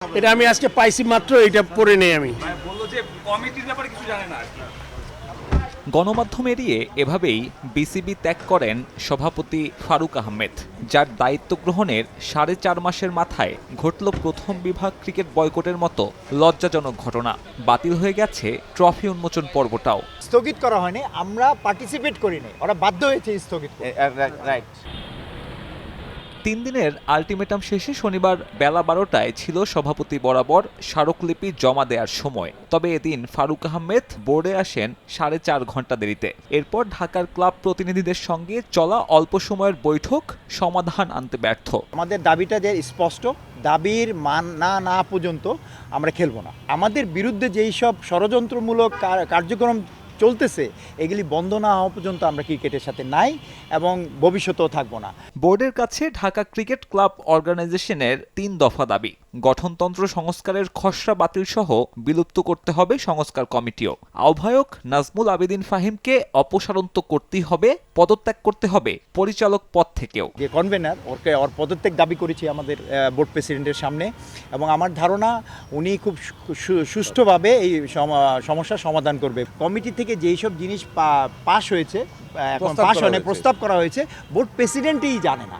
এটা আমি আজকে পাইছি মাত্র, এটা পড়ে নেই আমি। বললো যে কমিটির ব্যাপারে কিছু জানে না আর কি। গণমাধ্যম এড়িয়ে এভাবেই বিসিবি ত্যাগ করেন সভাপতি ফারুক আহমেদ, যার দায়িত্ব গ্রহণের 4.5 মাসের মাথায় ঘটল প্রথম বিভাগ ক্রিকেট বয়কটের মতো লজ্জাজনক ঘটনা। বাতিল হয়ে গেছে ট্রফি উন্মোচন পর্বটাও। স্থগিত করা হয়নি, আমরা পার্টিসিপেট করিনি, ওরা বাধ্য হয়েছে স্থগিত করতে। রাইট। 3 দিনের আলটিমেটাম শেষে শনিবার বেলা 12টায় ছিল সভাপতি বরাবর স্মারকলিপি জমা দেওয়ার সময়। তবে এদিন ফারুক আহমেদ বোর্ডে আসেন 4.5 ঘন্টা দেরিতে। এরপর ঢাকার ক্লাব প্রতিনিধিদের সঙ্গে চলা অল্প সময়ের বৈঠক সমাধান আনতে ব্যর্থ। আমাদের দাবিটা যে স্পষ্ট, দাবির মান না পর্যন্ত আমরা খেলবো না। আমাদের বিরুদ্ধে যেই সব ষড়যন্ত্রমূলক কার্যক্রম চলতেছে, এগুলি বন্ধ না হওয়া পর্যন্ত আমরা ক্রিকেটের সাথে নাই এবং ভবিষ্যতেও থাকবো না। বোর্ডের কাছে ঢাকা ক্রিকেট ক্লাব অর্গানাইজেশনের 3 দফা দাবি। গঠনতন্ত্র সংস্কারের খসড়া বাতিল সহ বিলুপ্ত করতে হবে সংস্কার কমিটিও। আহ্বায়ক নাজমুল আবেদিন ফাহিমকে অপসারণ তো করতেই হবে, পদত্যাগ করতে হবে পরিচালক পদ থেকেও। যে কনভেনার ওর পদত্যাগ দাবি করেছি আমাদের বোর্ড প্রেসিডেন্টের সামনে, এবং আমার ধারণা উনি খুব সুষ্ঠুভাবে এই সমস্যার সমাধান করবে। কমিটি থেকে যেই সব জিনিস পাশ হয়েছে, এখন পাশ হয়নি, প্রস্তাব করা হয়েছে, বোর্ড প্রেসিডেন্টই জানে না।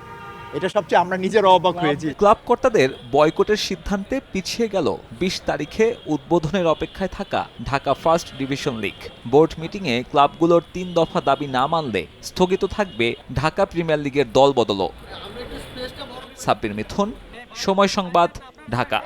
এটা সবচেয়ে আমরা নিজেরা অবাক হয়েছি। ক্লাব কর্তাদের বয়কটের সিদ্ধান্তে পিছিয়ে গেল 20 তারিখে উদ্বোধনের অপেক্ষায় থাকা Dhaka first division league. Board মিটিংয়ে ক্লাবগুলোর 3 দফা দাবি না মানলে স্থগিত থাকবে ঢাকা প্রিমিয়ার লিগের দল বদলও। সাব্বির মিথুন, সময় সংবাদ, ঢাকা।